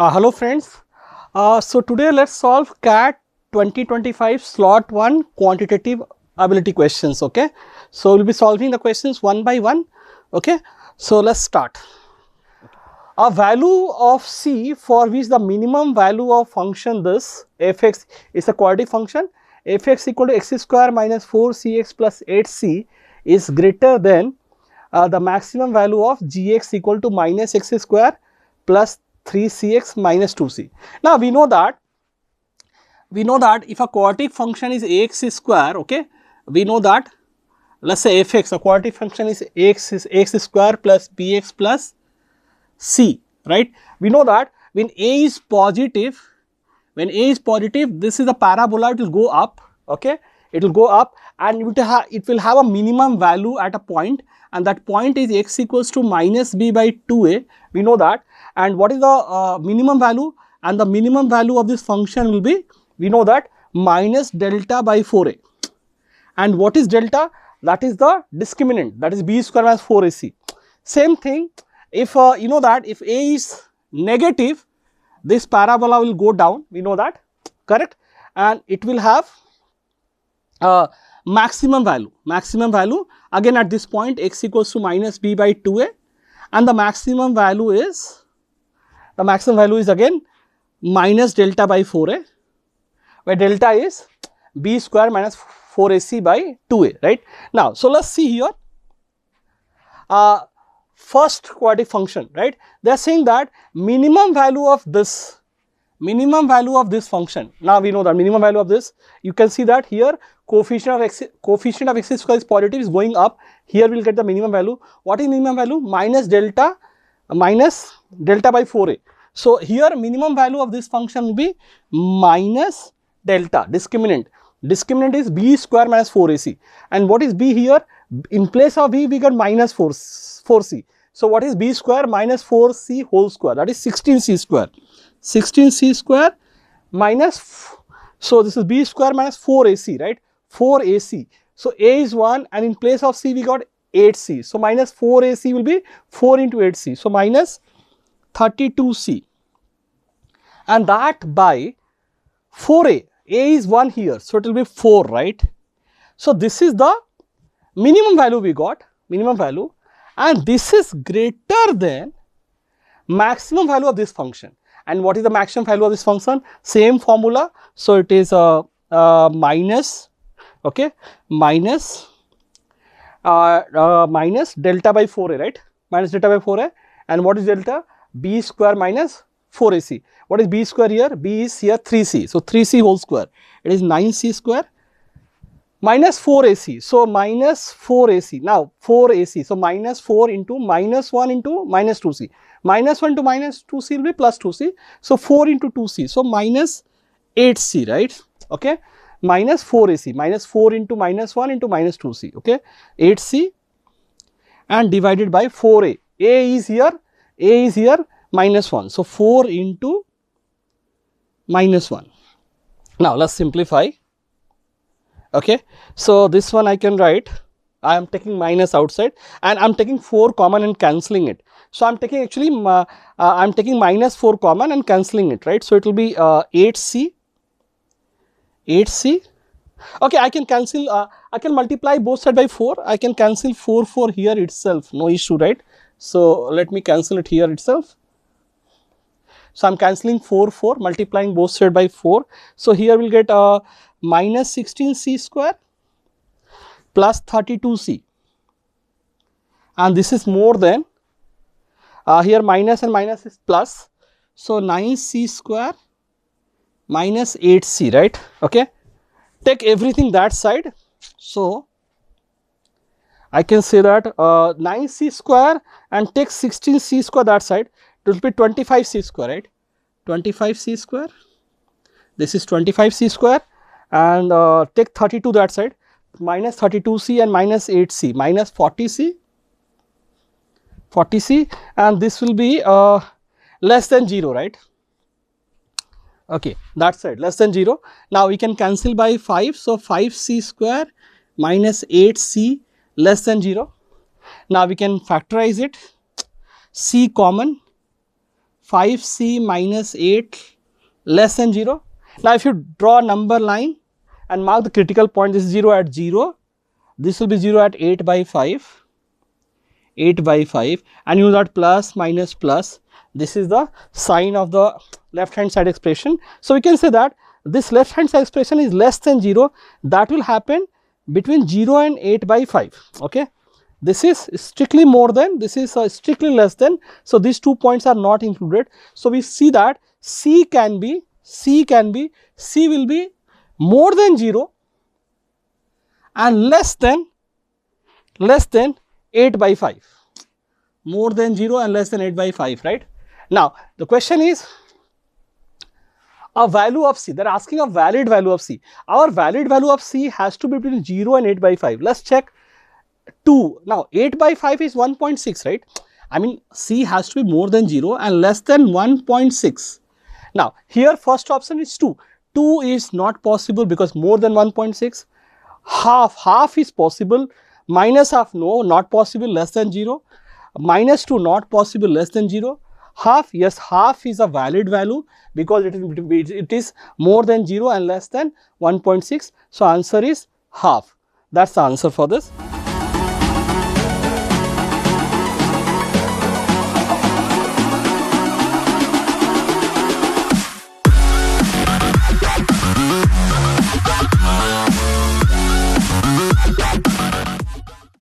Hello friends. So today let's solve CAT 2025 Slot 1 quantitative ability questions. Okay. So we'll be solving the questions one by one. Okay. So let's start. A value of C for which the minimum value of function this fx is a quadratic function, fx equal to x square minus 4cx plus 8c is greater than the maximum value of gx equal to minus x square plus 3cx minus 2c. Now we know that if a quadratic function is ax square, okay, we know that, let's say fx, a quadratic function is ax square plus bx plus c, right? We know that when a is positive, this is a parabola, it will go up, okay, it will go up and it will have a minimum value at a point, and that point is x equals to minus b by 2a, we know that. And what is the minimum value? And the minimum value of this function will be, we know that, minus delta by 4a. And what is delta? That is the discriminant, that is b square minus 4ac. Same thing, if you know that if a is negative, this parabola will go down, we know that, correct, and it will have maximum value again at this point, x equals to minus b by 2a, and the maximum value is again minus delta by 4a, where delta is b square minus 4ac by 2a, right? Now, so let's see here. First quadratic function, right? They are saying that minimum value of this function. Now we know that minimum value of this, you can see that here coefficient of x square is positive, is going up. Here we will get the minimum value. What is minimum value? Minus delta by 4a. So here minimum value of this function will be minus delta, discriminant is b square minus 4ac. And what is b here? In place of b we got minus 4c. So what is b square? Minus 4c whole square, that is 16c square minus, so this is b square minus 4ac, right? 4ac. So a is 1 and in place of c we got 8c. So minus 4ac will be 4 into 8c. So minus 32c, and that by 4a. A is 1 here, so it will be 4, right? So this is the minimum value we got, and this is greater than maximum value of this function. And what is the maximum value of this function? Same formula. So it is minus, okay, minus delta by 4a, right? Minus delta by 4a. And what is delta? B square minus 4ac. What is b square here? B is here 3c. So 3c whole square, it is 9c square minus 4ac. So minus 4ac. Now 4ac. So minus 4 into minus 1 into minus 2c. Minus 1 to minus 2c will be plus 2c. So 4 into 2c. So minus 8c, right? Okay. Minus 4ac. Minus 4 into minus 1 into minus 2c. Okay. 8c and divided by 4a. A is here minus 1. So 4 into minus 1. Now let's simplify. Okay. So this one I can write, I am taking minus outside and I am taking 4 common and cancelling it. So I am taking actually, I am taking minus 4 common and cancelling it, right? So it will be 8c. Okay, I can cancel, I can multiply both sides by 4. I can cancel 4 here itself, no issue, right? So let me cancel it here itself. So I am cancelling 4, multiplying both sides by 4. So here we will get minus 16c square plus 32c, and this is more than, here minus and minus is plus. So 9c square minus 8c, right? Okay. Take everything that side. So I can say that 9c square and take 16c square that side, it will be 25c square, right? 25c square, this is 25c square, and take 32 that side, minus 32c and minus 8c, minus 40c, and this will be less than 0, right? Okay, that side less than 0. Now we can cancel by 5. So 5c square minus 8c less than 0. Now we can factorize it. C common, 5c minus 8 less than 0. Now, if you draw a number line and mark the critical point, this is 0 at 0, this will be 0 at 8 by 5, 8 by 5, and use that plus minus plus. This is the sign of the left hand side expression. So, we can say that this left hand side expression is less than 0. That will happen between 0 and 8 by 5. Okay. This is strictly more than, this is strictly less than. So, these 2 points are not included. So, we see that C will be more than 0 and less than 8 by 5. More than 0 and less than 8 by 5, right? Now, the question is a value of C. They are asking a valid value of C. Our valid value of C has to be between 0 and 8 by 5. Let's check 2. Now, 8 by 5 is 1.6, right? I mean, C has to be more than 0 and less than 1.6. Now, here first option is 2. 2 is not possible because more than 1.6. Half is possible. Minus half, no, not possible, less than 0. Minus 2, not possible, less than 0. Half, yes, half is a valid value because it is more than 0 and less than 1.6. So, answer is half. That's the answer for this.